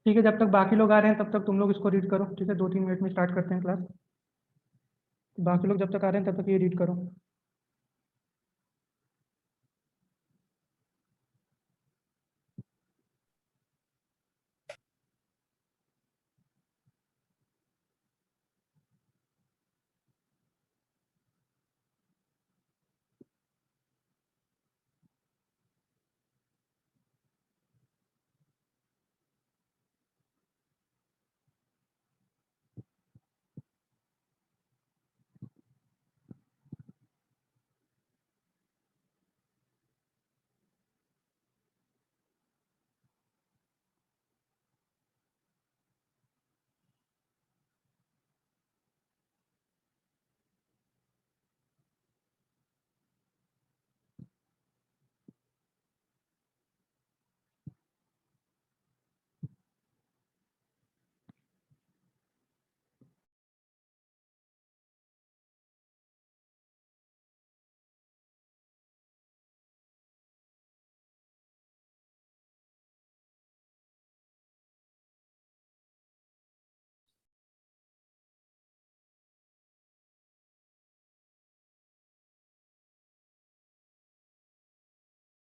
ठीक है, जब तक बाकी लोग आ रहे हैं तब तक तुम लोग इसको रीड करो। ठीक है, 2-3 मिनट में स्टार्ट करते हैं क्लास। बाकी लोग जब तक आ रहे हैं तब तक ये रीड करो।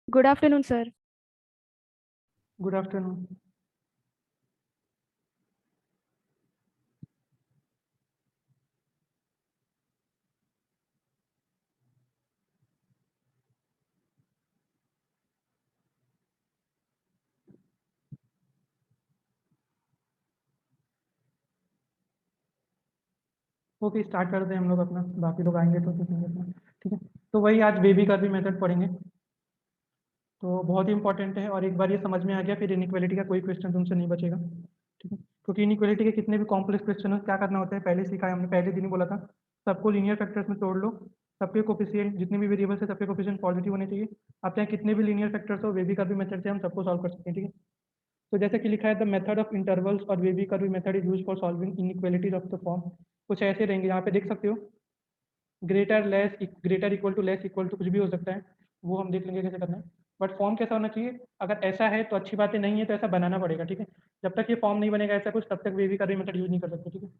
Good afternoon sir. Good afternoon. Okay, start करते हैं हम लोग अपना। बाकी लोग आएंगे तो सीखेंगे अपना। ठीक है, तो वही आज बेबी का भी मेथड पढ़ेंगे। तो बहुत ही इंपॉर्टेंट है, और एक बार ये समझ में आ गया फिर इनइक्वालिटी का कोई क्वेश्चन तुमसे नहीं बचेगा। ठीक है, क्योंकि इनइक्वालिटी के कितने भी कॉम्प्लेक्स क्वेश्चन हो क्या करना होता है पहले सीखा है हमने, पहले दिन ही बोला था। सबको लीनियर फैक्टर्स में तोड़ लो। सबके कोफिशिएंट जितने भी वेरिएबल्स है सबके कोफिशिएंट पॉजिटिव होने चाहिए। आप चाहे कितने भी लीनियर फैक्टर्स हो, बेबी का भी मेथड से हम सबको सॉल्व कर सकते हैं। ठीक है, तो जैसे कि लिखा है, द मेथड ऑफ इंटरवल्स और बेबी का भी method is use for solving inequalities of the form. कुछ ऐसे रहेंगे, यहाँ पे देख सकते हो। Greater less, greater equal to less equal to कुछ भी हो सकता है, वो हम देख लेंगे कैसे करना है। बट फॉर्म कैसा होना चाहिए? अगर ऐसा है तो अच्छी बात है, नहीं है तो ऐसा बनाना पड़ेगा। ठीक है, जब तक ये फॉर्म नहीं बनेगा ऐसा कुछ, तब तक बेबी का भी मेथड यूज नहीं कर सकते। ठीक है,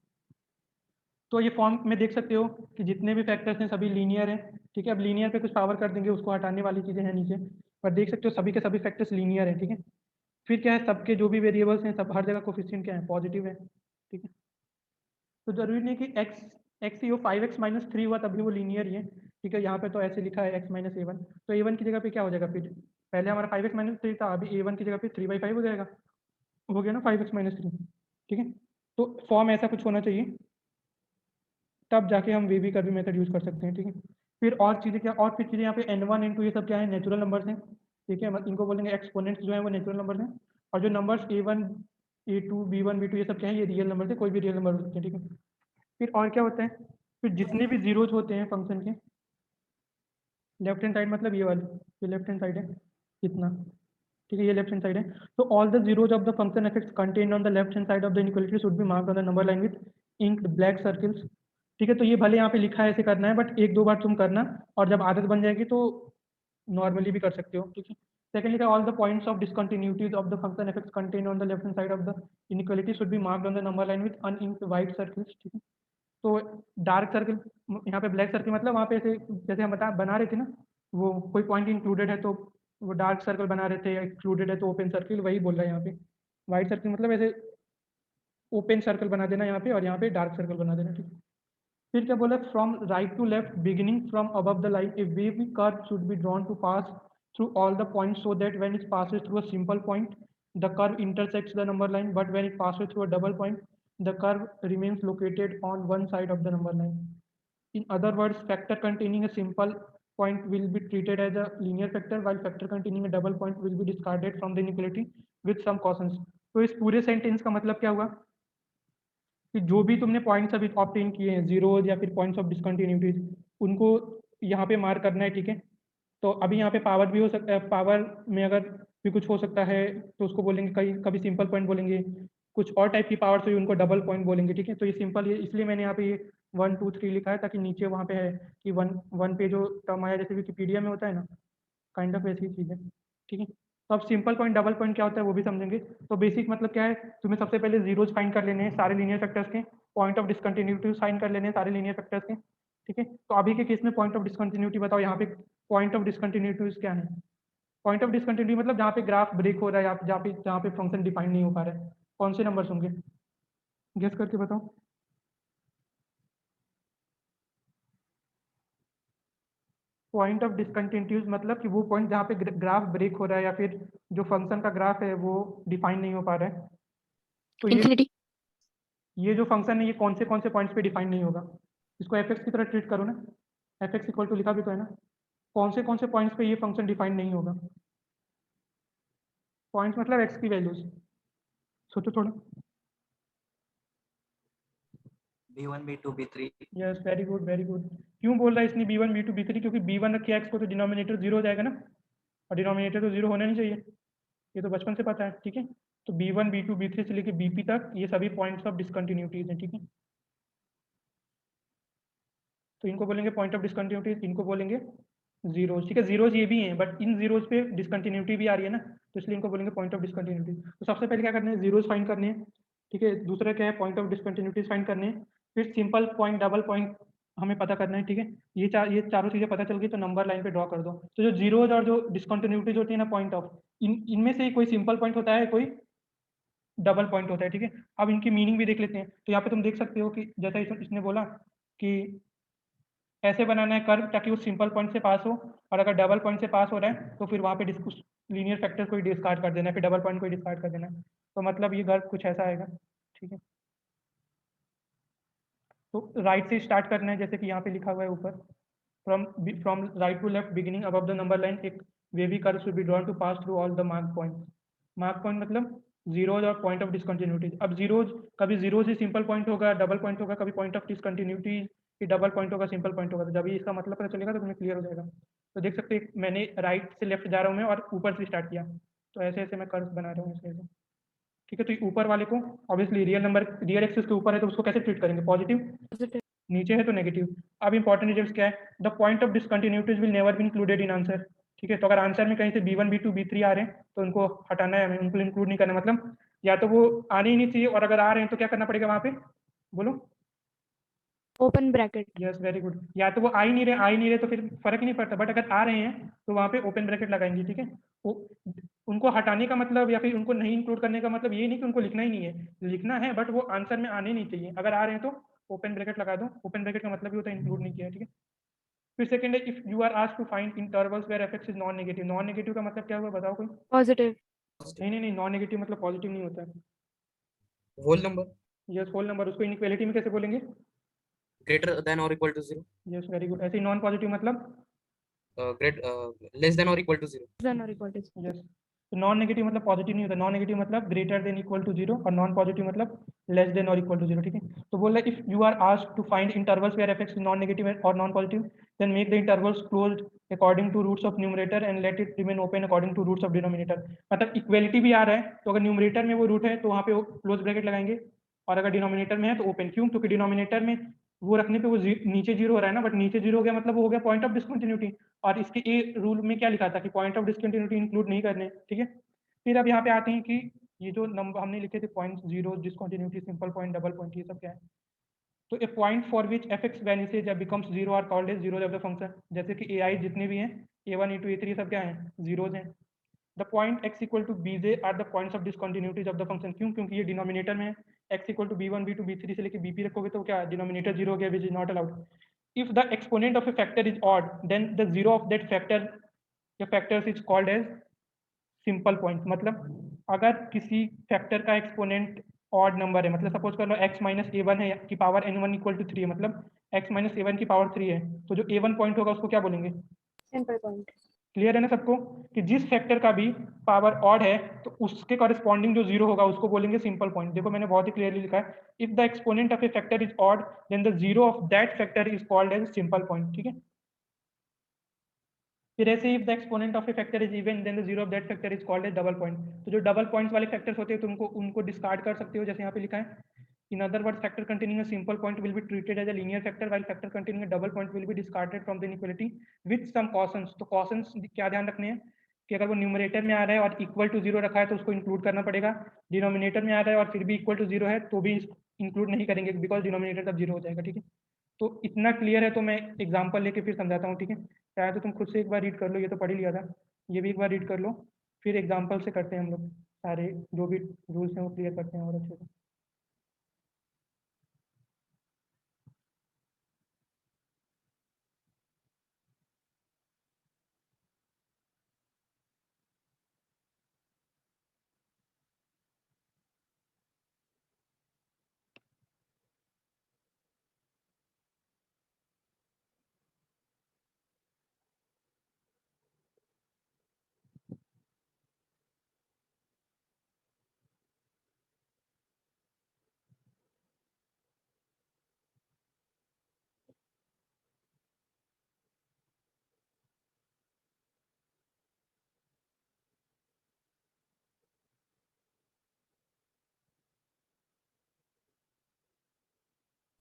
तो ये फॉर्म में देख सकते हो कि जितने भी फैक्टर्स हैं सभी लीनियर हैं। ठीक है, अब लीनियर पे कुछ पावर कर देंगे, उसको हटाने वाली चीज़ें हैं नीचे। पर देख सकते हो सभी के सभी फैक्टर्स लीनियर हैं। ठीक है, फिर क्या है, सबके जो भी वेरिएबल्स हैं सब हर जगह कोफिशिएंट क्या है, पॉजिटिव है। ठीक है, तो जरूरी नहीं कि एक्स एक्स ही हो, 5x-3 हुआ तभी वो लीनियर ही है। ठीक है, यहाँ पे तो ऐसे लिखा है x-a1, तो a1 की जगह पे क्या हो जाएगा फिर? पहले हमारा 5x-3 था, अभी a1 की जगह पे 3/5 हो जाएगा। हो गया ना 5x-3। ठीक है, तो फॉर्म ऐसा कुछ होना चाहिए, तब जाके हम वे भी का भी मेथड यूज कर सकते हैं। ठीक है, फिर और चीज़ें क्या, और फिर चीज़ें यहाँ पे n1 n2 ये सब क्या है, नेचुरल नंबर्स हैं। ठीक है, इनको बोलेंगे एक्सपोनेंट्स, जो है वो नेचुरल नंबर्स हैं। और जो numbers a1 a2 b1 b2 ये सब क्या है, ये रियल नंबर है, कोई भी रियल नंबर हो सकते हैं। ठीक है, फिर और क्या होता है, फिर जितने भी जीरोज होते हैं फंक्शन के लेफ्ट हैंड साइड, मतलब ये वाली, ये लेफ्ट हैंड साइड है इतना। ठीक है, ये लेफ्ट हैंड साइड है। तो all the zeros of the function effects contained on the left hand side of the inequality should be marked on the number line with inked black circles. ठीक है, तो ये भले यहाँ पे लिखा है ऐसे करना है, बट एक दो बार तुम करना, और जब आदत बन जाएगी तो नॉर्मली भी कर सकते हो। ठीक है, secondly all the points of discontinuities of the function effects contained on the left hand side of the inequality should be marked on the number line with uninked white circles. ठीक है, तो dark circle, यहाँ पे black circle मतलब वहाँ पे ऐसे जैसे हम बना रहे थे ना, वो कोई पॉइंट इंक्लूडेड है तो वो डार्क सर्कल बना रहे थे, एक्सक्लूडेड है तो ओपन सर्कल, वही बोल रहा है यहाँ पे। वाइट सर्कल मतलब ऐसे ओपन सर्कल बना देना यहाँ पे, और यहाँ पे डार्क सर्कल बना देना। ठीक है, फिर क्या बोला, from right to left beginning from above the line a wave curve should be drawn to pass through all the points so that when it passes through a simple point the curve intersects the number line, but when it passes through a double point the curve remains located on one side of the number line. In other words, factor containing a simple point will be treated as a linear factor, while factor containing a double point will be discarded from the inequality with some cautions. तो इस पूरे sentence का मतलब क्या हुआ कि जो भी तुमने पॉइंट्स अभी ऑप्टेन किए हैं, जीरो या फिर पॉइंट्स ऑफ डिसकंटिन्यूटीज, उनको यहाँ पे मार्क करना है। ठीक है, तो अभी यहाँ पे पावर भी हो सकता है, पावर में अगर भी कुछ हो सकता है तो उसको बोलेंगे, कहीं कभी सिंपल पॉइंट बोलेंगे, कुछ और टाइप की पावर्स हुई उनको डबल पॉइंट बोलेंगे। ठीक है, तो ये सिंपल, ये इसलिए मैंने यहाँ पे ये 1 2 3 लिखा है, ताकि नीचे वहाँ पे है कि वन वन पे जो टर्म आया जैसे विकिपीडिया में होता है ना, काइंड ऑफ ऐसी चीज़ है। ठीक है, तो अब सिंपल पॉइंट डबल पॉइंट क्या होता है वो भी समझेंगे। तो बेसिक मतलब क्या है, तुम्हें सबसे पहले जीरोज फाइंड कर लेने हैं सारे लीनियर फैक्टर्स के, पॉइंट ऑफ डिसकंटिन्यूटी फाइंड कर लेने हैं सारे लीनियर फैक्टर्स के, ठीक है। तो अभी के केस में पॉइंट ऑफ डिसकंटिन्यूटी बताओ, यहाँ पे पॉइंट ऑफ डिसकंटिन्यूटी क्या है? पॉइंट ऑफ डिसकंटिन्यूटी मतलब जहाँ पे ग्राफ ब्रेक हो रहा है या जहाँ पे फंक्शन डिफाइन नहीं हो पा रहा है, कौन से नंबर्स होंगे? गेस करके बताओ। पॉइंट ऑफ डिसकंटिन्यूटी मतलब कि वो पॉइंट जहाँ पे ग्राफ ब्रेक हो रहा है या फिर जो फंक्शन का ग्राफ है वो डिफाइन नहीं हो पा रहा है। तो ये जो फंक्शन है ये कौन से पॉइंट्स पे डिफाइन नहीं होगा? इसको एफ एक्स की तरह ट्रीट करो ना, एफ एक्स इक्वल टू लिखा भी तो है ना। कौन से पॉइंट्स पे ये फंक्शन डिफाइन नहीं होगा? पॉइंट्स मतलब एक्स की वैल्यूज, सोचो थोड़ा। B1 B2 B3। Yes very good very good. क्यों बोल रहा है इसने B1 B2 B3? क्योंकि B1 रखे एक्स को तो डिनोमिनेटर जीरो हो जाएगा ना, और डिनोमिनेटर तो जीरो होना नहीं चाहिए, ये तो बचपन से पता है, ठीक है। तो B1 B2 B3 से लेके BP तक ये सभी पॉइंट्स ऑफ डिसकंटिन्यूटीज हैं, ठीक है। तो इनको बोलेंगे पॉइंट ऑफ डिसकंटिन्यूटी, इनको बोलेंगे जीरोज, ठीक है। जीरोज ये भी हैं बट इन जीरोज पे डिसकंटिन्यूटी भी आ रही है ना, तो इसलिए इनको बोलेंगे पॉइंट ऑफ डिसकंटिन्यूटी। तो सबसे पहले क्या करना है, जीरोज फाइंड करने हैं, ठीक है। दूसरा क्या है, पॉइंट ऑफ डिसकंटिन्यूटी फाइंड करने हैं। फिर सिंपल पॉइंट डबल पॉइंट हमें पता करना है, ठीक है। ये चारों चीजें पता चल गई तो नंबर लाइन पे ड्रॉ कर दो। तो जो जीरोज और जो डिसकंटिन्यूटीज होती है ना पॉइंट ऑफ, इनमें से कोई सिंपल पॉइंट होता है, कोई डबल पॉइंट होता है, ठीक है। अब इनकी मीनिंग भी देख लेते हैं। तो यहाँ पे तुम देख सकते हो कि जैसा इसने बोला कि ऐसे बनाना है कर्व ताकि वो सिंपल पॉइंट से पास हो, और अगर डबल पॉइंट से पास हो रहा है तो फिर वहाँ पे लीनियर फैक्टर को डिस्कार्ड कर देना है, फिर डबल पॉइंट को डिस्कार्ड कर देना है। तो मतलब ये कर्व कुछ ऐसा आएगा, ठीक है। तो राइट से स्टार्ट करना है, जैसे कि यहाँ पे लिखा हुआ है ऊपर, from right to left beginning above the number line एक wavy curve should be drawn to pass through all the mark point. Mark point मतलब जीरोज और पॉइंट ऑफ डिसकंटिन्यूटी। अब जीरोज, कभी जीरोज ही सिंपल पॉइंट होगा, double point होगा, कभी point of discontinuity ही डबल पॉइंट होगा, सिंपल पॉइंट होगा। तो जब भी इसका मतलब पता चलेगा तो तुम्हें क्लियर हो जाएगा। तो देख सकते हैं मैंने राइट से लेफ्ट जा रहा हूँ मैं और ऊपर से स्टार्ट किया, तो ऐसे ऐसे मैं कर्व बना रहा हूँ ऐसे ऐसे, ठीक है। तो ऊपर वाले को obviously real number real axis के ऊपर है तो उसको कैसे ट्रीट करेंगे, पॉजिटिव, नीचे है तो नेगेटिव। अब इंपॉर्टेंट डिटेल्स क्या है, the point of discontinuities will never be included in answer, ठीक है। तो अगर आंसर में कहीं से B1 B2 B3 आ रहे हैं तो उनको हटाना है हमें, उनको इंक्लूड नहीं करना। मतलब या तो वो आने ही नहीं चाहिए, और अगर आ रहे हैं तो क्या करना पड़ेगा वहां पे, बोलो। Open bracket. Yes very good. या तो वो आ ही नहीं रहे तो फिर फर्क ही नहीं पड़ता, बट अगर आ रहे हैं तो वहां पे ओपन ब्रैकेट लगाएंगे, ठीक है। उनको हटाने का मतलब या फिर उनको नहीं इंक्लूड करने का मतलब ये नहीं कि उनको लिखना ही नहीं है, लिखना है बट वो आंसर में आने नहीं चाहिए। अगर आ रहे हैं तो ओपन ब्रैकेट लगा दो। ओपन ब्रैकेट का मतलब ये होता है इंक्लूड नहीं किया है, ठीक है। फिर सेकंड है, if you are asked to find intervals where f x is non negative. Non negative का मतलब क्या हुआ बताओ कोई? पॉजिटिव। नहीं, नॉन नेगेटिव मतलब पॉजिटिव नहीं होता है। Whole number. Yes whole number. उसको इनइक्वालिटी में कैसे बोलेंगे? ग्रेटर देन और equal to 0। Yes very good. ऐसे ही नॉन पॉजिटिव मतलब ग्रेट लेस देन और इक्वल टू 0। देन और इक्वल टू। यस। तो नॉन नेगेटिव मतलब पॉजिटिव नहीं होता, नॉन नेगेटिव मतलब greater than equal to zero, और नॉन पॉजिटिव मतलब लेस देन और इक्वल टू जीरो, ठीक है। तो बोल रहा है if you are asked to find intervals where f x is non negative और non positive then make the intervals closed according to roots of numerator and let it remain open according to roots of denominator. मतलब equality भी आ रहा है तो अगर numerator में वो रूट है तो वहाँ पे क्लोज ब्रैकेट लगाएंगे, और अगर डिनोमिनेटर में है तो ओपन। क्यों? क्योंकि डिनोमिनेटर में वो रखने पे वो नीचे जीरो हो रहा है ना, बट नीचे जीरो हो गया मतलब वो हो गया पॉइंट ऑफ डिसकंटिन्यूटी, और इसके ए रूल में क्या लिखा था कि पॉइंट ऑफ डिसकंटिन्यूटी इंक्लूड नहीं करने, ठीक है। फिर अब यहाँ पे आते हैं कि ये जो नंबर हमने लिखे थे point, zero, discontinuity, simple point, double point, ये सब क्या है? तो a point for which f x vanishes या becomes zero are called as zero of the function. जैसे कि ए आई जितने भी हैं, A1 A2 A3 ये सब क्या है, जीरोज हैं। The point x equal to bj are the points of discontinuities of the function. क्यों? क्योंकि ये डिनोमिनेटर में है। x equal to B1 B2 B3 से लेके BP रखोगे तो क्या डिनोमिनेटर जीरो हो गया, which is not allowed. If the exponent of a factor is odd then the zero of that factor या factors is called as simple point. मतलब अगर किसी फैक्टर का एक्सपोनेंट ऑड नंबर है, मतलब सपोज कर लो x माइनस A1 है की पावर n1 इक्वल टू 3 है, मतलब x माइनस A1 की पावर 3 है, तो जो A1 पॉइंट होगा उसको क्या बोलेंगे? Simple point. क्लियर है ना सबको कि जिस फैक्टर का भी पावर ऑड है तो उसके कॉरेस्पॉन्डिंग जो जीरो होगा उसको बोलेंगे सिंपल पॉइंट। देखो मैंने बहुत ही क्लियरली लिखा है, if the exponent of a factor is odd then the zero of that factor is called as simple point, ठीक है। फिर ऐसे if the exponent of a factor is even then the zero of that factor is called as double point. तो जो double points वाले factors होते हैं तो उनको डिस्कार्ड कर सकते हो, जैसे यहाँ पे लिखा है। In other words, factor containing a simple point will be treated as a linear factor, while factor containing a double point will be discarded from the inequality with some cautions. तो cautions क्या ध्यान रखने हैं कि अगर वो numerator में आ रहा है और इक्वल टू 0 रखा है तो उसको इंक्लूड करना पड़ेगा, डिनोमिनेटर में आ रहा है और फिर भी इक्वल टू 0 है तो भी इंक्लूड नहीं करेंगे बिकॉज डिनोमिनेटर तब 0 हो जाएगा। ठीक है, तो इतना क्लियर है तो मैं एग्जाम्पल लेके फिर समझाता हूँ। ठीक है, चाहे तो तुम खुद से एक बार रीड कर लो, ये तो पढ़ ही लिया था, ये भी एक बार रीड कर लो, फिर एग्जाम्पल से करते हैं हम लोग सारे जो भी रूल्स हैं वो क्लियर करते हैं और अच्छे से।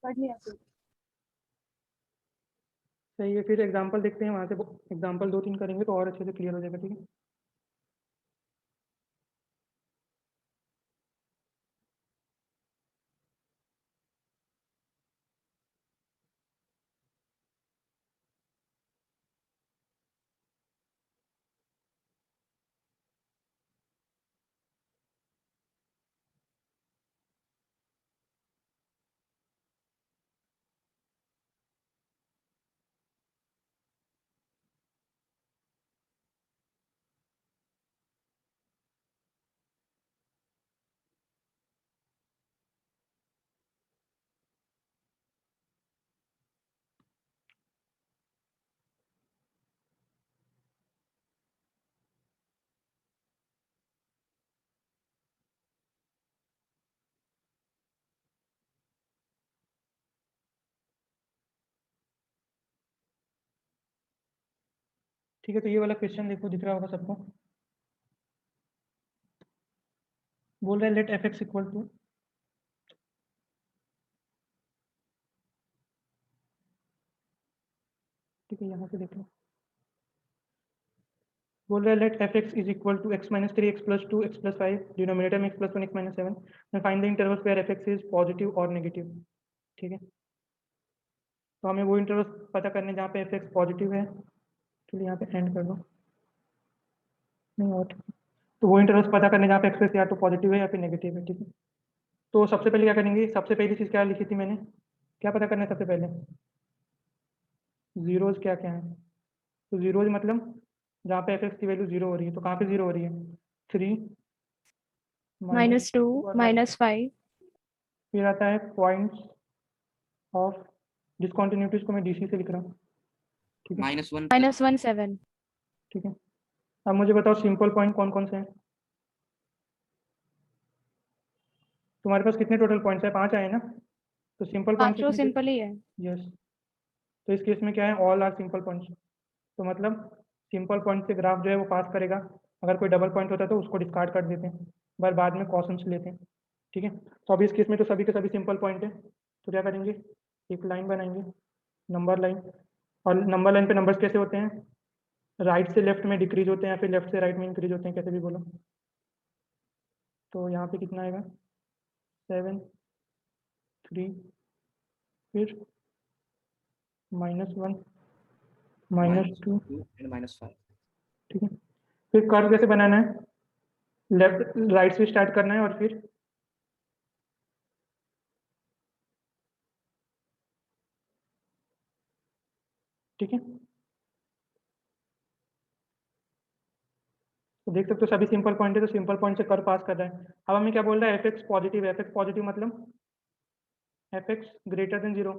पढ़ लिया फिर। सही है, फिर एग्जाम्पल देखते हैं, वहाँ से एग्जाम्पल 2-3 करेंगे तो और अच्छे से क्लियर हो जाएगा। ठीक है, ठीक है, तो ये वाला क्वेश्चन देखो, दिख रहा होगा सबको। बोल रहा है let f x equal to, ठीक है यहाँ से देख लो, बोल रहा है let f x is equal to x minus 3 x plus 2 x plus 5, denominator में x plus 1 x minus 7, and find the intervals where f x is positive और नेगेटिव। ठीक है, तो हमें वो इंटरवल्स पता करने जहाँ पे एफ एक्स पॉजिटिव है, चलिए यहाँ पे एंड कर दो, नहीं और तो वो इंटरवल्स पता करने जहाँ पे एक्स या तो पॉजिटिव है या फिर नेगेटिव है। ठीक है, तो सबसे पहले क्या करेंगे, सबसे पहली चीज़ क्या लिखी थी मैंने, क्या पता करना है सबसे पहले, जीरोज क्या क्या है, तो जीरोज मतलब जहाँ पे एफ एक्स की वैल्यू 0 हो रही है, तो कहाँ पे 0 हो रही है, 3 -2 -5 फिर आता है पॉइंट्स ऑफ डिसकॉन्टिन्यूटीज को मैं डीसी से लिख रहा हूँ। ठीक है, -1 -1 7 ठीक है, अब मुझे बताओ सिंपल पॉइंट कौन कौन से हैं, तुम्हारे पास कितने टोटल पॉइंट्स है, 5 आए ना, तो सिंपल पॉइंट पांचों सिंपल ही है। यस, तो इस केस में क्या है, ऑल आर सिंपल पॉइंट्स, तो मतलब सिंपल पॉइंट से ग्राफ जो है वो पास करेगा, अगर कोई डबल पॉइंट होता है तो उसको डिस्कार्ड कर देते हैं, पर बाद में कॉशंस लेते हैं। ठीक है, तो अभी इस केस में तो सभी के सभी सिंपल पॉइंट है, तो क्या करेंगे, एक लाइन बनाएंगे, नंबर लाइन, और नंबर लाइन पे नंबर्स कैसे होते हैं, राइट से लेफ्ट में डिक्रीज होते हैं या फिर लेफ्ट से राइट में इंक्रीज होते हैं, कैसे भी बोलो। तो यहाँ पे कितना आएगा, 7 3 फिर -1 -2, and -5. ठीक है, फिर कर्व कैसे बनाना है, लेफ्ट राइट से स्टार्ट करना है और फिर ठीक है, तो देख सकते हो सभी सिंपल पॉइंट है, तो सिंपल पॉइंट से कर्व पास कर रहा है। अब हमें क्या बोल रहा है, एफ एक्स पॉजिटिव है, एफ एक्स पॉजिटिव मतलब एफ एक्स ग्रेटर देन 0,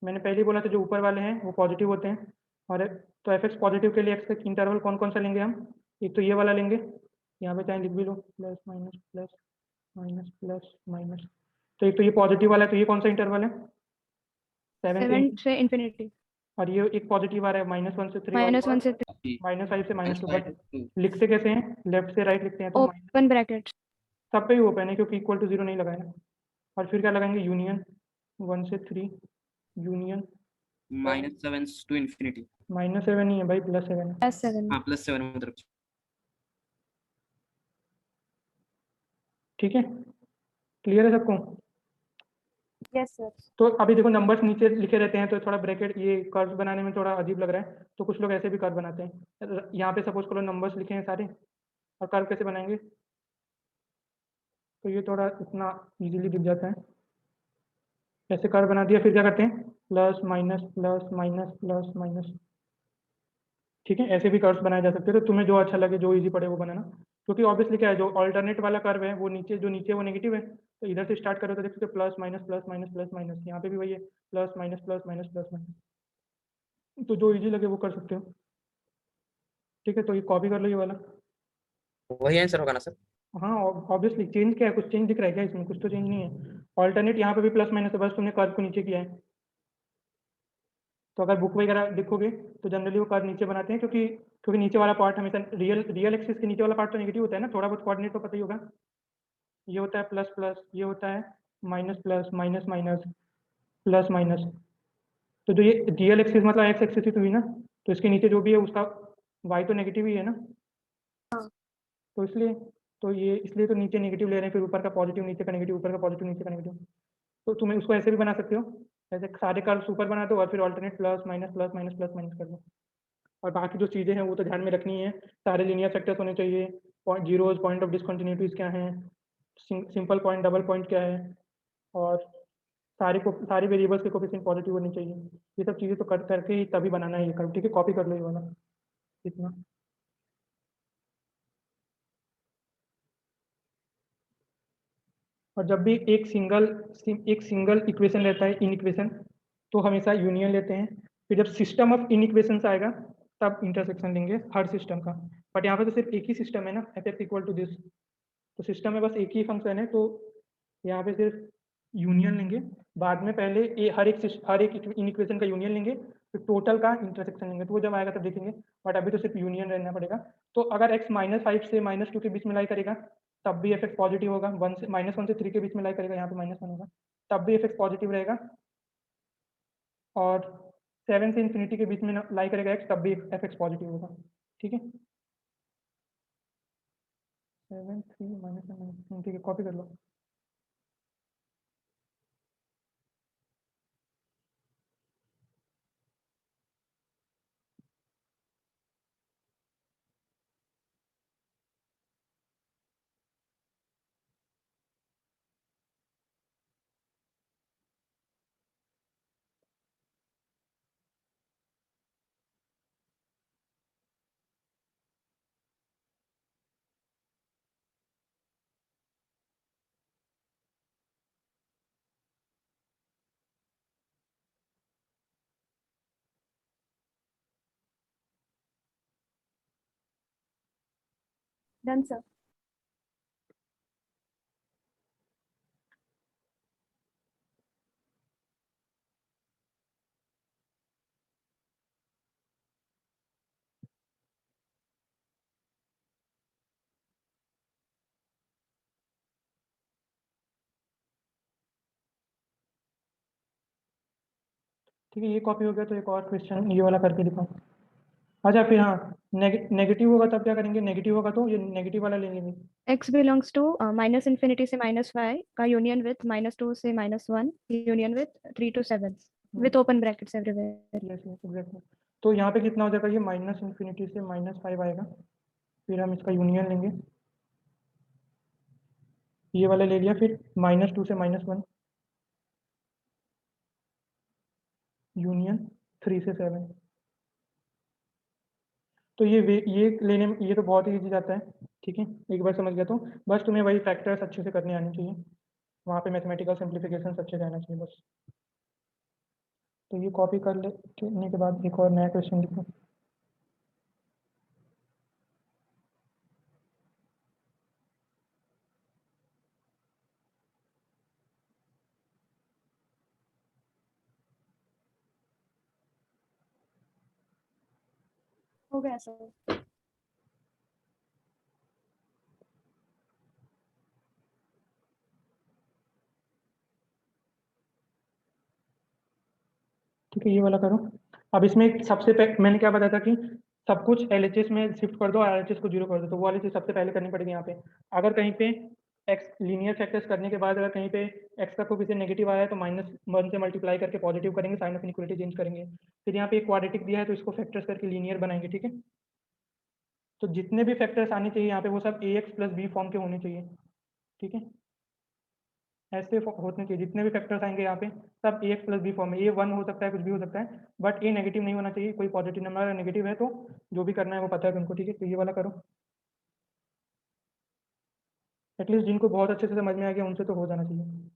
मैंने पहले ही बोला था जो ऊपर वाले हैं वो पॉजिटिव होते हैं, और तो एफ एक्स पॉजिटिव के लिए एक्स का इंटरवल कौन कौन सा लेंगे हम, एक तो ये वाला लेंगे, यहाँ पे चाहे लिख भी लो, plus minus plus minus plus minus, तो एक तो ये पॉजिटिव वाला है, तो ये कौन सा इंटरवल है, 7 7 से इंफिनिटी, और ये एक पॉजिटिव आ रहा है -1 से 3 और -1 से 3 -5 से -2, -5 बट to 2. लिखते कैसे हैं, लेफ्ट से राइट लिखते हैं, तो ओपन ब्रैकेट सब पे ही ओपन है क्योंकि इक्वल टू 0 नहीं लगाया ना, और फिर क्या लगाएंगे, यूनियन 1 से 3 यूनियन -7 to infinity. -7 नहीं है भाई, +7 है, +7 हाँ +7 मतलब ठीक है, क्लियर है सबको? Yes, sir. तो अभी देखो नंबर्स नीचे लिखे रहते हैं तो थोड़ा ब्रैकेट ये कर्व बनाने में थोड़ा अजीब लग रहा है, तो कुछ लोग ऐसे भी कर्व बनाते हैं। यहाँ पे सपोज करो नंबर्स लिखे हैं सारे, और कर्व कैसे बनाएंगे, तो ये थोड़ा इतना इजीली दिख जाता है। ऐसे कर्व बना दिया, फिर क्या करते हैं, plus minus plus minus plus minus. ठीक है, ऐसे भी कर्व्स बनाए जा सकते हैं, तो तुम्हें जो अच्छा लगे, जो इजी पड़े वो बनाना। क्योंकि ऑब्वियसली क्या है, जो ऑल्टरनेट वाला कर्व है वो नीचे, जो नीचे वो नेगेटिव है, तो इधर से स्टार्ट करो तो देखो plus minus plus minus plus minus, यहाँ पे भी वही है, plus minus plus minus plus minus. तो जो इजी लगे वो कर सकते हो। ठीक है, तो ये कॉपी कर लो ये वाला। वही आंसर होगा ना सर? हाँ, ऑब्वियसली चेंज क्या है, कुछ चेंज दिख रहा है क्या इसमें? कुछ तो चेंज नहीं है। ऑल्टरनेट यहाँ पे भी प्लस माइनस है, बस तुमने कर्व को नीचे किया है। तो अगर बुक वगैरह देखोगे तो जनरली वो कर्व नीचे बनाते हैं, क्योंकि क्योंकि नीचे वाला पार्ट हमेशा रियल एक्सिस के नीचे वाला पार्ट तो नेगेटिव होता है ना, थोड़ा बहुत कोऑर्डिनेट तो पता ही होगा। ये होता है प्लस प्लस, ये होता है minus plus minus minus plus minus. तो जो ये रियल एक्सिस मतलब एक्स एक्सिस ही तो हुई ना, तो इसके नीचे जो भी है उसका वाई तो नेगेटिव ही है ना। तो इसलिए, तो ये इसलिए तो नीचे नेगेटिव ले रहे हैं, फिर ऊपर का पॉजिटिव, नीचे का नेगेटिव, ऊपर का पॉजिटिव, नीचे का नेगेटिव। तो तुम्हें उसको ऐसे भी बना सकते हो, ऐसे सारे कर्व्स ऊपर बना दो और फिर alternate plus minus plus minus plus minus कर दो। और बाकी जो चीज़ें हैं वो तो ध्यान में रखनी है, सारे लीनियर फैक्टर्स होने चाहिए, point zeros, point of discontinuities क्या हैं, सिंपल पॉइंट, डबल पॉइंट क्या है, और सारे वेरिएबल्स के कोफिशिएंट पॉजिटिव होने चाहिए। ये सब चीज़ें तो करके ही तभी बनाना है ये कर्व। ठीक है, कॉपी कर लो ये वाला इतना। और जब भी एक सिंगल इक्वेशन रहता है, इन इक्वेशन, तो हमेशा यूनियन लेते हैं। फिर जब सिस्टम ऑफ इन इक्वेशंस आएगा तब इंटरसेक्शन लेंगे हर सिस्टम का। बट यहाँ पे तो सिर्फ एक ही सिस्टम है ना, f x equal to this, तो सिस्टम में बस एक ही फंक्शन है, तो यहाँ पे सिर्फ यूनियन लेंगे। बाद में पहले हर एक इन इक्वेशन का यूनियन लेंगे, फिर टोटल का इंटरसेक्शन लेंगे, तो वो जब आएगा तब देखेंगे। बट अभी तो सिर्फ यूनियन रहना पड़ेगा। तो अगर x -5 से -2 के बीच में लाई करेगा तब भी एफ एक्स पॉजिटिव होगा। -1 से 3 के बीच में लाई करेगा, यहाँ पे -1 होगा, तब भी एफ एक्स पॉजिटिव रहेगा। और 7 से इन्फिनिटी के बीच में लाई करेगा x, तब भी एफ एक्स पॉजिटिव होगा। ठीक है, 7 3 -1, ठीक है, कॉपी कर लो। Done, sir. ठीक है, ये कॉपी हो गया, तो एक और क्वेश्चन ये वाला करके दिखाओ। अच्छा, फिर हाँ, नेगेटिव होगा तब क्या करेंगे? नेगेटिव होगा तो ये नेगेटिव वाला ले लेंगे। X belongs to -infinity से -5 का union with -2 से -1 union with 3 to 7 with open brackets everywhere. Yes yes exactly. तो यहाँ पे कितना हो जाएगा, ये -इन्फिनिटी से -5 आएगा, फिर हम इसका यूनियन लेंगे, ये वाला ले लिया, फिर -2 से -1 यूनियन 3 से 7। तो ये लेने में ये तो बहुत ही ईजी जाता है। ठीक है, एक बार समझ गया तो बस तुम्हें वही फैक्टर्स अच्छे से करने आने चाहिए, वहाँ पे मैथमेटिकल सिंप्लीफिकेशन अच्छे से आना चाहिए बस। तो ये कॉपी करने के बाद एक और नया क्वेश्चन लिखो। हो गया सर। ठीक है, ये वाला करो। अब इसमें मैंने क्या बताया था कि सब कुछ LHS में शिफ्ट कर दो और RHS को 0 कर दो, तो वो वाली चीज़ सबसे पहले करनी पड़ेगी यहाँ पे। अगर कहीं पे एक्स लीनियर फैक्टर्स करने के बाद अगर कहीं पे एक्स का कोफिशिएंट नेगेटिव आया है तो -1 से मल्टीप्लाई करके पॉजिटिव करेंगे, साइन ऑफ इनइक्वालिटी चेंज करेंगे। फिर यहाँ पे एक क्वाड्रेटिक दिया है तो इसको फैक्टर्स करके लीनियर बनाएंगे, ठीक है। तो जितने भी फैक्टर्स आने चाहिए यहाँ पे वो सब ax + b फॉर्म के होने चाहिए, ठीक है। ऐसे होने चाहिए, जितने भी फैक्टर्स आएंगे यहाँ पे सब ax + b फॉर्म में। ये 1 हो सकता है, कुछ भी हो सकता है, बट ए नेगेटिव नहीं होना चाहिए। कोई पॉजिटिव नंबर अगर नेगेटिव है तो जो भी करना है वो पता है तुमको, ठीक है। तो ये वाला करो, एटलीस्ट जिनको बहुत अच्छे से समझ में आ गया उनसे तो हो जाना चाहिए।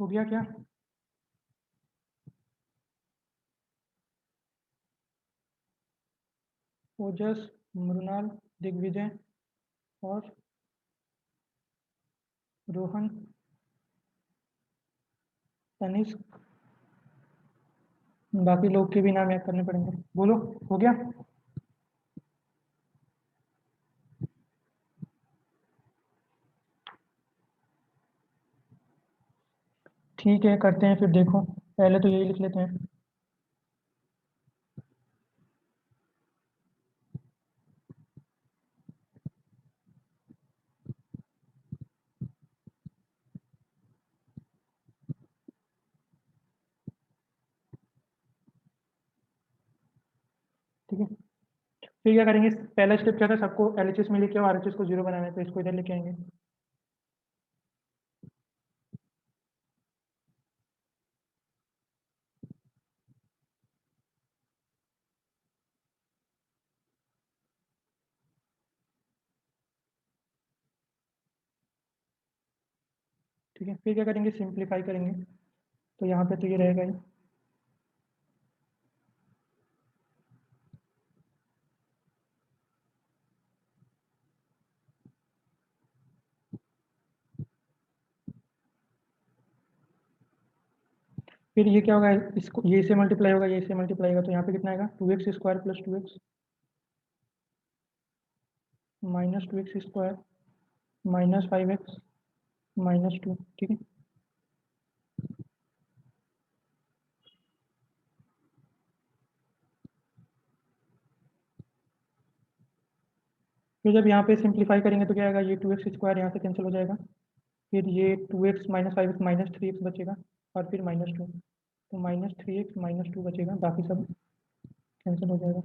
हो गया क्या? ओजस, मृणाल, दिग्विजय और रोहन, तनिष्क, बाकी लोग के भी नाम याद करने पड़ेंगे। बोलो, हो गया? ठीक है, करते हैं फिर। देखो, पहले तो यही लिख लेते हैं। ठीक है, फिर क्या करेंगे? पहला स्टेप क्या था? सबको एलएचएस में लेके आओ, आरएचएस को जीरो बनाना है, तो इसको इधर लेके आएंगे। ठीक है, फिर क्या करेंगे? सिंप्लीफाई करेंगे, तो यहाँ पे तो ये रहेगा ही। फिर ये क्या होगा? इसको ये से मल्टीप्लाई होगा, ये से मल्टीप्लाई होगा, तो यहाँ पे कितना आएगा? 2x² plus 2x minus 2x² minus 5x minus 2। ठीक है, फिर जब यहाँ पे सिंप्लीफाई करेंगे तो क्या आएगा? ये 2x² यहाँ से कैंसिल हो जाएगा, फिर ये 2x minus 5x minus 3x बचेगा, और फिर माइनस 2, तो माइनस 3x माइनस 2 बचेगा, बाकी सब कैंसिल हो जाएगा।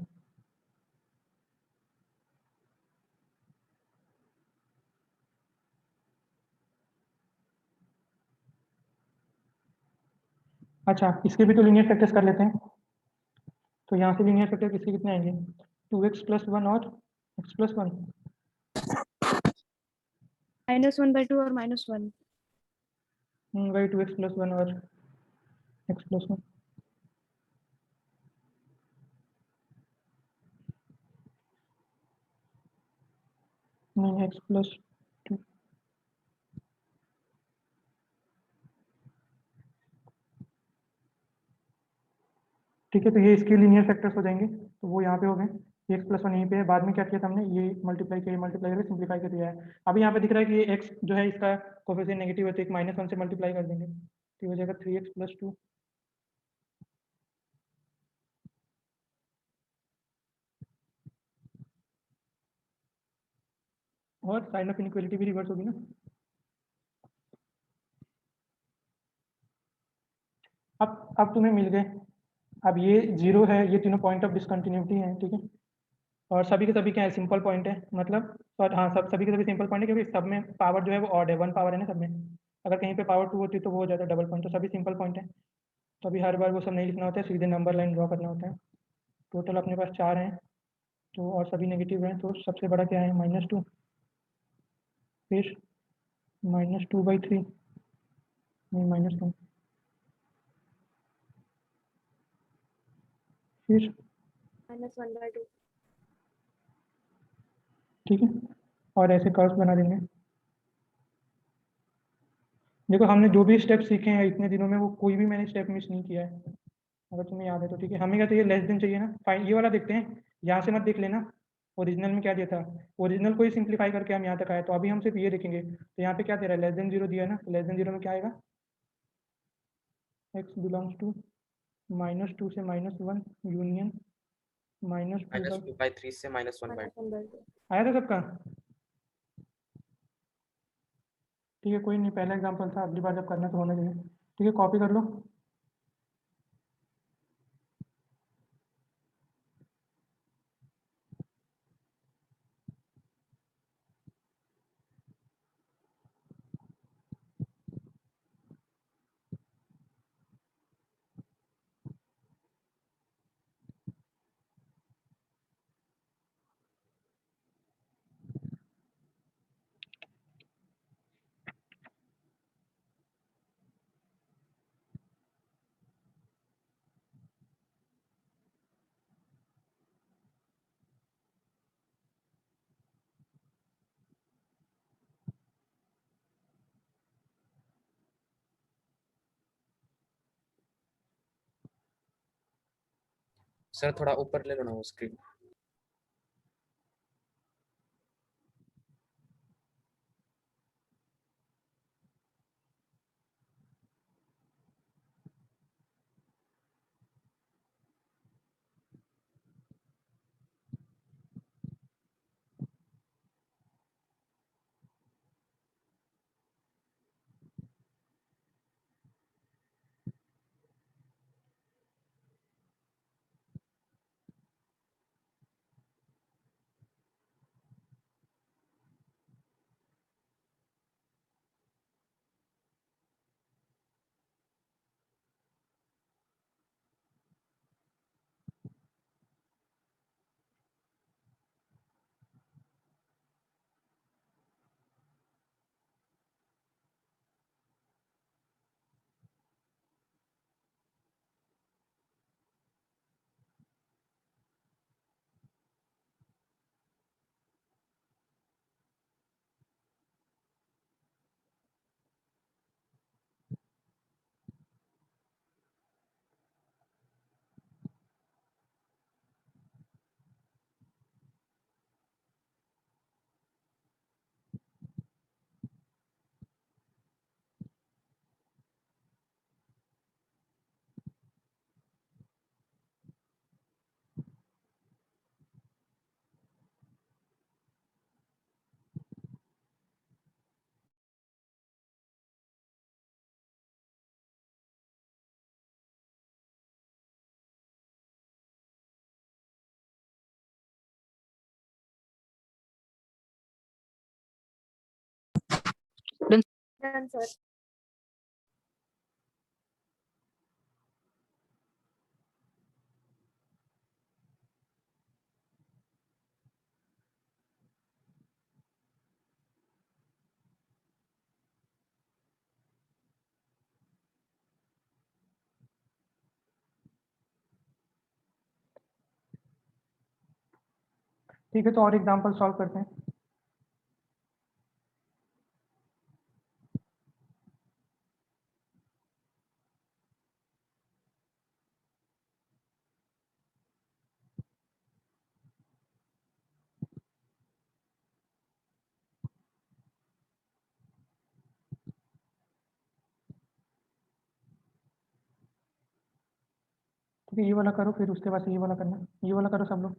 अच्छा, इसके भी तो लीनियर फैक्टर्स कर लेते हैं। तो यहाँ से लीनियर फैक्टर किसके कितने आएंगे? 2x+1 और x+1। -1/2 और -1। वही 2x+1 और x+1। नहीं, x+2। ठीक है, तो ये इसके लीनियर फैक्टर्स हो जाएंगे, तो वो यहाँ पे हो गए। ये x+1 यहीं पे है, बाद में क्या किया था हमने? ये मल्टीप्लाई किया, मल्टीप्लाई करके सिंप्लीफाई कर दिया है। अभी यहाँ पे दिख रहा है कि ये x जो है इसका कोफिशिएंट नेगेटिव है, तो एक -1 से मल्टीप्लाई कर देंगे, तो ये हो जाएगा 3x+2। और साइन ऑफ इनइक्वालिटी भी रिवर्स होगी ना। अब तुम्हें मिल गए। अब ये जीरो है, ये तीनों पॉइंट ऑफ डिसकंटिन्यूटी है। ठीक है, और सभी के सभी क्या है? सिंपल पॉइंट है, मतलब। और हाँ, सभी के सभी सिंपल पॉइंट है, क्योंकि सब में पावर जो है वो ऑड है, 1 पावर है ना सब में। अगर कहीं पे पावर 2 होती तो वो हो जाता डबल पॉइंट, तो सभी सिंपल पॉइंट है। तो अभी हर बार वो सब नहीं लिखना होता है, सीधे नंबर लाइन ड्रॉ करना होता है। टोटल अपने पास 4 हैं, तो और सभी नेगेटिव हैं, तो सबसे बड़ा क्या है? -2। फिर -2/3, नहीं -1। फिर -1/2। ठीक है, और ऐसे कर्व्स बना देंगे। देखो, हमने जो भी स्टेप सीखे हैं इतने दिनों में, वो कोई भी मैंने स्टेप मिस नहीं किया है, अगर तुम्हें याद है तो। ठीक है, हमें क्या चाहिए? लेस देन चाहिए ना। फाइन, ये वाला देखते हैं, यहाँ से मत देख लेना। ओरिजिनल में क्या दिया था? ओरिजिनल को ही सिंप्लीफाई करके हम यहाँ तक आए, तो अभी हम सिर्फ ये देखेंगे। तो यहाँ पे क्या दे रहा है? लेस देन जीरो दिया है ना, तो लेस देन जीरो में क्या आएगा? x बिलोंग्स टू -2 से -1 यूनियन -2 बाई। -2/3 से -1/2। -1/2। आया था सबका? ठीक है, कोई नहीं, पहला एग्जाम्पल था, अगली बार जब करना तो होना चाहिए। ठीक है, कॉपी कर लो। सर थोड़ा ऊपर ले लो ना वो स्क्रीन। Done, sir. ठीक है, तो और एग्जांपल सॉल्व करते हैं। ठीक है, ये वाला करो, फिर उसके बाद से ये वाला करना। ये वाला करो सब लोग।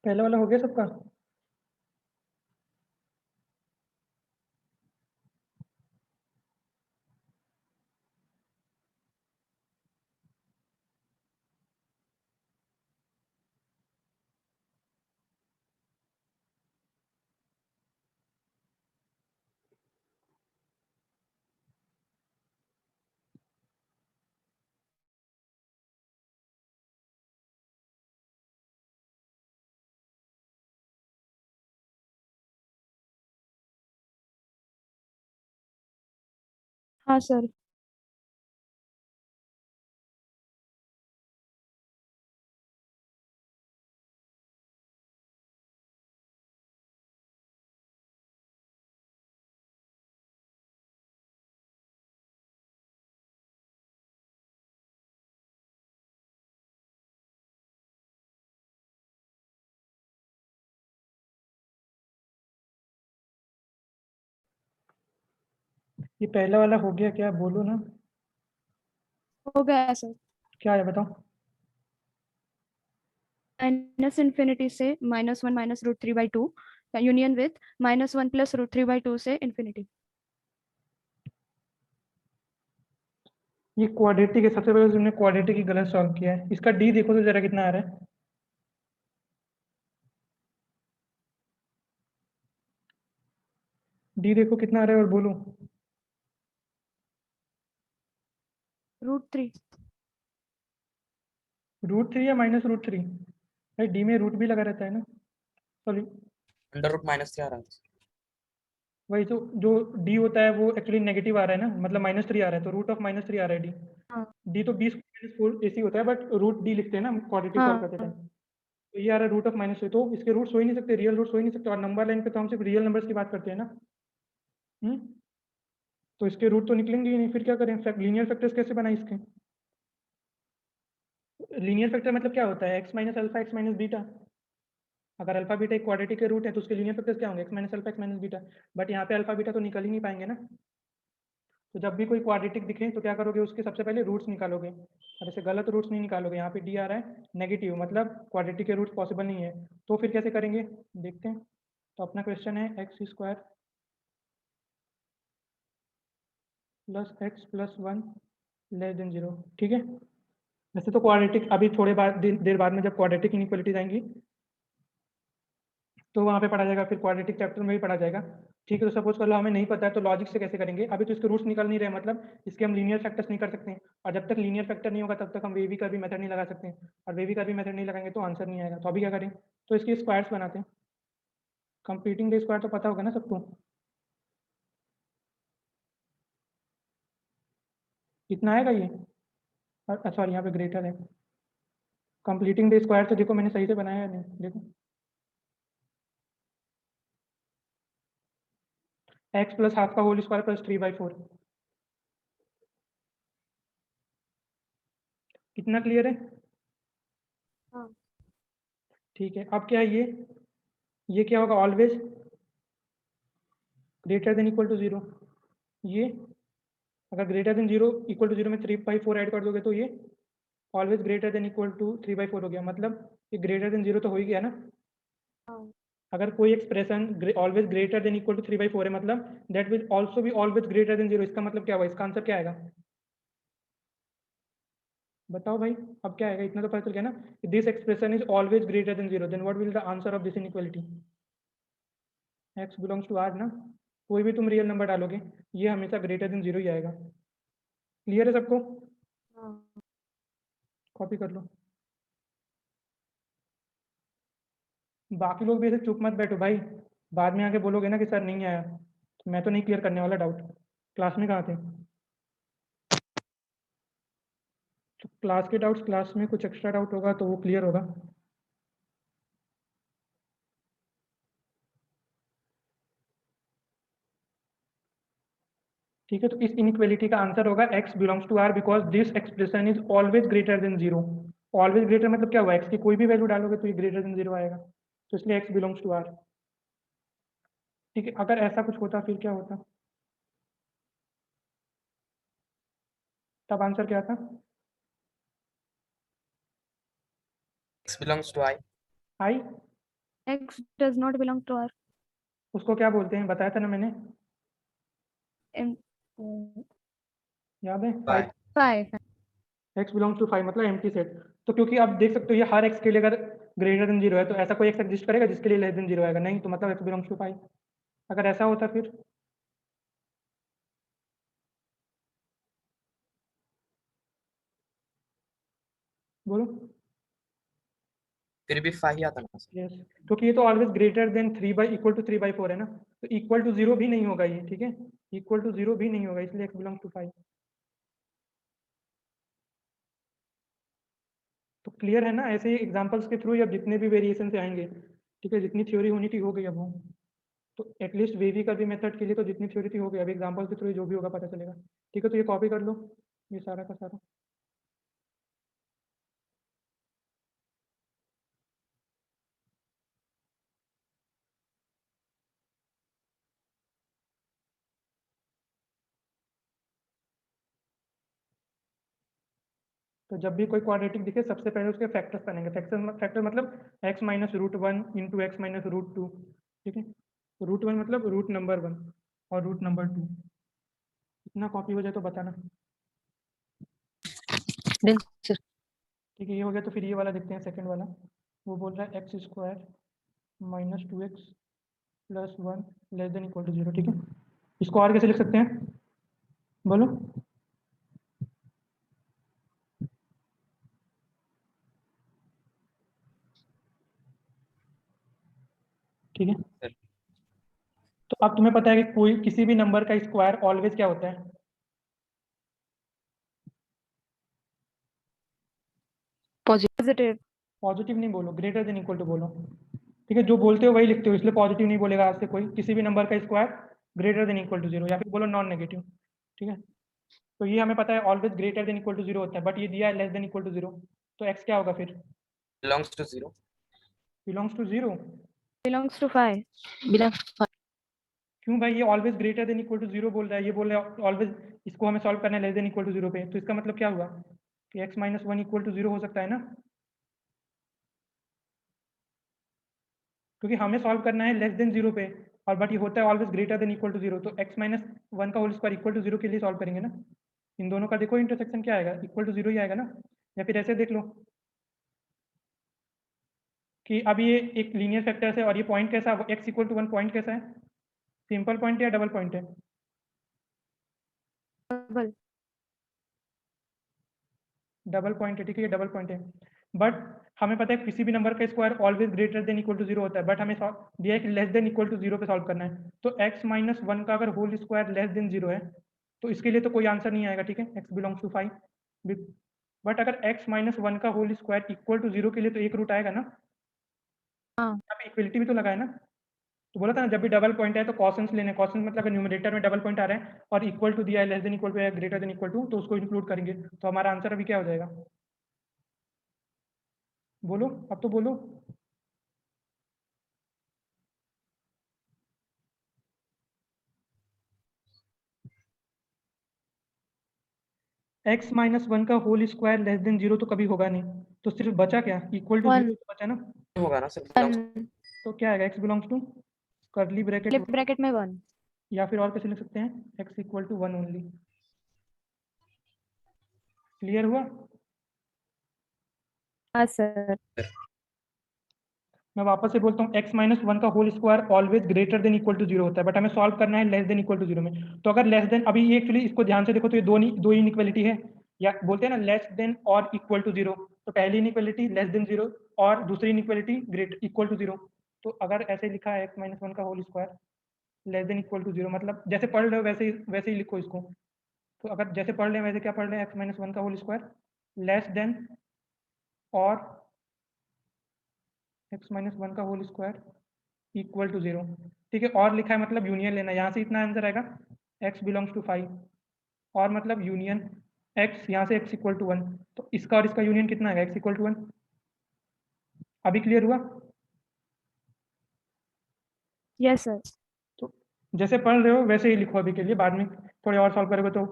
पहला वाला हो गया सबका? हाँ सर। ये पहला वाला हो गया क्या, बोलो ना हो गया सर। क्या है, बताओ। माइनस इन्फिनिटी से -1 माइनस रूट 3/2 का यूनियन विथ -1 प्लस रूट 3/2 से इन्फिनिटी। ये क्वाड्रेटिक है, सबसे पहले तुमने क्वाड्रेटिक ही गलत सॉल्व किया है। इसका डी देखो तो जरा कितना आ रहा है। डी देखो कितना आ रहा है और बोलो। √3। √3 या -√3? भाई डी में रूट भी लगा रहता है ना, सॉरी। √-3 आ रहा है। वही तो, जो डी होता है वो एक्चुअली नेगेटिव आ रहा है ना, मतलब -3 आ रहा है, तो रूट ऑफ -3 आ रहा है डी। हाँ डी तो 20 ऐसे ही होता है, बट रूट डी लिखते हैं ना क्वाड्रेटिक सॉल्व करते टाइम। हाँ तो ये आ रहा है रूट ऑफ -3, तो इसके रूट हो ही नहीं सकते, रियल रूट हो ही नहीं सकते। और नंबर लाइन पे तो हम सिर्फ रियल नंबर्स की बात करते हैं ना। हम्म तो इसके रूट तो निकलेंगे ही नहीं, फिर क्या करें? लीनियर फैक्टर्स कैसे बनाए इसके? लीनियर फैक्टर मतलब क्या होता है? x minus alpha, x minus beta. अगर अल्फा बीटा एक क्वाड्रेटिक के रूट है तो उसके लीनियर फैक्टर्स क्या होंगे? x minus alpha, x minus beta. But यहाँ पे अल्फा बीटा तो निकल ही नहीं पाएंगे ना। तो जब भी कोई क्वाड्रेटिक दिखे तो क्या करोगे? उसके सबसे पहले रूट्स निकालोगे, और ऐसे गलत रूट्स नहीं निकालोगे। यहाँ पे डी आ रहा है नेगेटिव, मतलब क्वाड्रेटिक के रूट्स पॉसिबल नहीं है। तो फिर कैसे करेंगे, देखते हैं। तो अपना क्वेश्चन है x² plus x plus 1 less then 0, ठीक है। वैसे तो क्वाड्रेटिक अभी थोड़े बाद देर बाद में जब क्वाड्रेटिक इनइक्वालिटीज आएंगी तो वहाँ पे पढ़ा जाएगा, फिर क्वाड्रेटिक चैप्टर में भी पढ़ा जाएगा, ठीक है। तो सपोज कर लो हमें नहीं पता है, तो लॉजिक से कैसे करेंगे? अभी तो इसके रूट्स निकल नहीं रहे, मतलब इसके हम लीनियर फैक्टर्स नहीं कर सकते हैं। और जब तक लीनियर फैक्टर नहीं होगा तब तक हम वेवी का भी मेथड नहीं लगा सकते हैं, और वेवी का भी मेथड नहीं लगाएंगे तो आंसर नहीं आएगा। तो अभी क्या करें? तो इसके स्क्वायर्स बनाते हैं। कंप्लीटिंग द स्क्वायर तो पता होगा ना सबको, कितना आएगा ये? सॉरी यहाँ पे ग्रेटर है। कंप्लीटिंग द स्क्वायर तो देखो मैंने सही से बनाया है नहीं, देखो x प्लस हाफ का होल स्क्वायर प्लस 3/4। कितना क्लियर है? हाँ। ठीक है। अब क्या है ये क्या होगा? Always greater than equal to 0। ये अगर ग्रेटर देन 0 इक्वल टू 0 में 3/4 ऐड कर दोगे तो ये always greater than equal to 3/4 हो गया। मतलब ये ग्रेटर देन 0 तो हो ही गया ना। हाँ। अगर कोई expression always greater than equal to 3/4 है, मतलब that will also be always greater than 0। इसका मतलब क्या हुआ? इसका आंसर क्या आएगा? बताओ भाई। अब क्या आएगा? इतना तो पता चल गया ना। This expression is always greater than 0, then what will the answer of this inequality? x belongs to r ना। कोई भी तुम रियल नंबर डालोगे ये हमेशा ग्रेटर देन 0 ही आएगा। क्लियर है सबको? हाँ। कॉपी कर लो। बाकी लोग भी ऐसे चुप मत बैठो भाई, बाद में आके बोलोगे ना कि सर नहीं आया। तो मैं तो नहीं क्लियर करने वाला डाउट। क्लास में कहाँ थे? तो क्लास के डाउट्स क्लास में, कुछ एक्स्ट्रा डाउट होगा तो वो क्लियर होगा। ठीक है। तो इस इनइक्वालिटी का आंसर होगा x belongs to r because this expression is always greater than 0। Always greater मतलब क्या हुआ? x की कोई भी वैल्यू डालोगे तो ये ग्रेटर देन 0 आएगा, तो इसलिए x बिलोंग्स टू r। ठीक है। अगर ऐसा कुछ होता फिर क्या होता? तब आंसर क्या था? x belongs to I। I X does not belong to R. उसको क्या बोलते हैं, बताया था ना मैंने, M याद है? Phi. phi. x belongs to 5 मतलब एम्प्टी सेट। तो क्योंकि आप देख सकते हो ये हर x के लिए अगर ग्रेटर देन 0 है तो ऐसा कोई x एग्जिस्ट करेगा जिसके लिए लेस देन 0 आएगा? नहीं, तो मतलब x बिलोंग्स टू 5। अगर ऐसा होता फिर बोलो। फिर भी phi ही आता ना सर। यस, क्योंकि ये तो ऑलवेज ग्रेटर देन 3/4 है ना, तो इक्वल टू 0 भी नहीं होगा ये, ठीक है, इक्वल टू 0 भी नहीं होगा, इसलिए x बिलोंग्स टू 5। तो क्लियर है ना? ऐसे ही एग्जांपल्स के थ्रू अब जितने भी वेरिएशन से आएंगे, ठीक है, जितनी थ्योरी होनी थी हो गई अब वो, तो एटलीस्ट वेवी का भी मेथड के लिए तो जितनी थ्योरी थी हो गई, अब एग्जांपल के थ्रू जो भी होगा पता चलेगा। ठीक है, तो ये कॉपी कर लो ये सारा का सारा। तो जब भी कोई क्वाड्रेटिक दिखे सबसे पहले उसके फैक्टर्स बनेंगे। फैक्टर मतलब x minus root 1 into x minus root 2, ठीक है, रूट 1 मतलब रूट नंबर 1 और रूट नंबर 2। इतना कॉपी हो जाए तो बताना। ठीक है, ये हो गया। तो फिर ये वाला देखते हैं, सेकंड वाला। वो बोल रहा है x square minus 2x plus 1 less than equal to 0, ठीक है। इसको और कैसे लिख सकते हैं बोलो? ठीक है, सर तो अब तुम्हें पता है कि कोई किसी भी नंबर का स्क्वायर ऑलवेज क्या होता है? Positive. पॉजिटिव नहीं बोलो, ग्रेटर देन इक्वल टू बोलो। ठीक है, जो बोलते हो वही लिखते हो, इसलिए पॉजिटिव नहीं बोलेगा आज से कोई। किसी भी नंबर का square greater than equal to 0, या फिर बोलो नॉन नेगेटिव। ठीक है, तो ये हमें पता है always greater than equal to 0 होता है, बट ये दिया है लेस देन इक्वल टू 0, तो x क्या होगा फिर? belongs to 0. Belongs to 0। Belongs to phi. क्यों भाई? ये always greater than equal to 0 बोल रहा है, ये बोल रहा है ऑलवेज इसको हमें सॉल्व करना है लेस देन इक्वल टू 0 पे, तो इसका मतलब क्या हुआ कि x माइनस 1 इक्वल टू 0 हो सकता है ना, क्योंकि हमें सॉल्व करना है लेस देन 0 पे, और बट ये होता है always greater than equal to 0, तो x माइनस 1 का होल स्क्वायर इक्वल टू 0 के लिए सॉल्व करेंगे ना। इन दोनों का देखो इंटरसेक्शन क्या आएगा, इक्वल टू 0 ही आएगा ना। या फिर ऐसे देख लो कि अब ये एक लीनियर फैक्टर है और ये पॉइंट कैसा है, x इक्वल टू 1 पॉइंट कैसा है? सिंपल पॉइंट है या डबल पॉइंट है? Double. डबल पॉइंट है, ठीक है, ये डबल पॉइंट है। बट हमें पता है किसी भी नंबर का square always greater than equal to 0 होता है, बट हमें दिया है कि लेस देन इक्वल टू 0 पे सॉल्व करना है। तो x माइनस 1 का अगर होल स्क्वायर लेस देन 0 है तो इसके लिए तो कोई आंसर नहीं आएगा, ठीक है, x बिलोंग्स टू 5। बट अगर x माइनस 1 का होल स्क्वायर इक्वल टू 0 के लिए तो एक रूट आएगा ना, हाँ. यहाँ पे इक्वलिटी भी तो लगाए ना। तो बोला था ना, जब भी डबल पॉइंट है तो कॉसन्स लेने, कॉसन्स मतलब अगर न्यूमरेटर में डबल पॉइंट आ रहा है और इक्वल टू दिया है लेस देन इक्वल टू या ग्रेटर देन इक्वल टू, तो उसको इंक्लूड करेंगे। तो हमारा आंसर अभी क्या हो जाएगा बोलो, अब तो बोलो। x माइनस 1 का होल स्क्वायर लेस देन 0 तो कभी होगा नहीं, तो सिर्फ बचा क्या, इक्वल टू 0 One. तो बचा ना। होगा ना सर, belongs One. तो क्या आएगा, x belongs to curly bracket Flip bracket में 1. या फिर और कैसे लिख सकते हैं, x equal to 1 only. Clear हुआ? हाँ सर. मैं वापस से बोलता हूँ, x माइनस 1 का whole square always greater than equal to 0 होता है, बट हमें सॉल्व करना है लेस देन इक्वल टू 0 में। तो अगर लेस देन, अभी ये एक्चुअली इसको ध्यान से देखो तो ये दो इनइक्वालिटी है, या बोलते हैं ना लेस देन और इक्वल टू 0। तो पहली इनइक्वालिटी लेस देन 0 और दूसरी इनइक्वालिटी ग्रेट इक्वल टू 0। तो अगर ऐसे लिखा है x माइनस 1 का whole square less than equal to 0, मतलब जैसे पढ़ रहे हो वैसे ही लिखो इसको। तो अगर जैसे पढ़ रहे हैं वैसे क्या पढ़ रहे हैं, x माइनस 1 का होल स्क्वायर लेस देन और x माइनस 1 का होल स्क्वायर इक्वल टू 0, ठीक है। और लिखा है मतलब यूनियन लेना, यहाँ से इतना आंसर आएगा x बिलोंग्स टू 5, और मतलब यूनियन x, यहाँ से x इक्वल टू 1, तो इसका और इसका यूनियन कितना आएगा, x इक्वल टू 1। अभी क्लियर हुआ? Yes sir. तो जैसे पढ़ रहे हो वैसे ही लिखो अभी के लिए, बाद में थोड़े और सॉल्व करोगे तो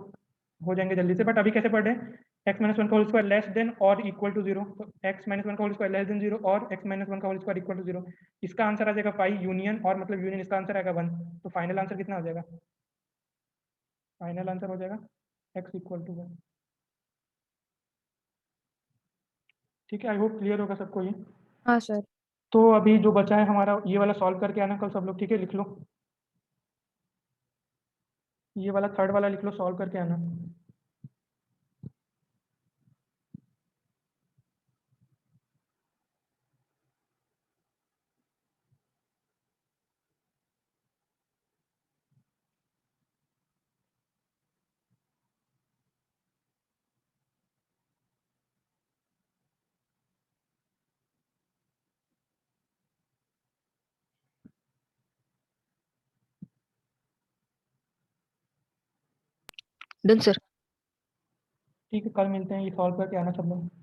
हो जाएंगे जल्दी से। बट अभी कैसे पढ़ रहे हैं x माइनस वन का होल स्क्वायर लेस देन और इक्वल टू 0, तो x माइनस वन का होल स्क्वायर लेस देन 0 और x माइनस वन का होल स्क्वायर इक्वल टू 0। इसका आंसर आ जाएगा पाई यूनियन, और मतलब यूनियन इसका आंसर आएगा 1। तो फाइनल आंसर कितना हो जाएगा? फाइनल आंसर हो जाएगा x इक्वल टू 1। ठीक है, आई होप क्लियर होगा सबको ये। हाँ सर। तो अभी जो बचा है हमारा ये वाला सॉल्व करके आना कल सब लोग, ठीक है? लिख लो ये वाला थर्ड वाला लिख लो, सॉल्व करके आना। Done sir. ठीक है, कल मिलते हैं, ये सॉल्व करके आना सब लोग।